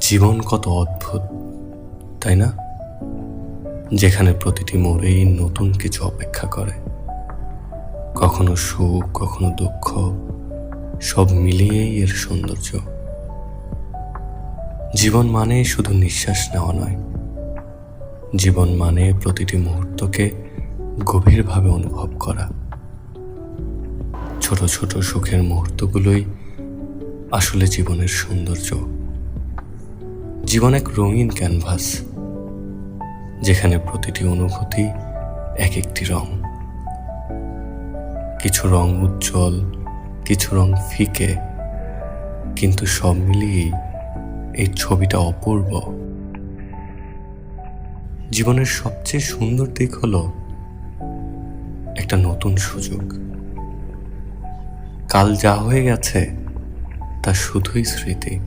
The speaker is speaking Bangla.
জীবন কত অদ্ভুত, তাই না? যেখানে প্রতিটি মোড়েই নতুন কিছু অপেক্ষা করে, কখনো সুখ, কখনো দুঃখ, সব মিলিয়েই এর সৌন্দর্য। জীবন মানে শুধু নিঃশ্বাস নেওয়া নয়, জীবন মানে প্রতিটি মুহূর্তকে গভীরভাবে অনুভব করা। ছোট ছোট সুখের মুহূর্তগুলোই আসলে জীবনের সৌন্দর্য। জীবন এক রঙিন ক্যানভাস, যেখানে প্রতিটি অনুভূতি এক একটি রং। কিছু রং উজ্জ্বল, কিছু রং ফিকে, কিন্তু সব মিলিয়েই এই ছবিটা অপূর্ব। জীবনের সবচেয়ে সুন্দর দিক হলো একটা নতুন সুযোগ। কাল যা হয়ে গেছে তা শুধুই স্মৃতি।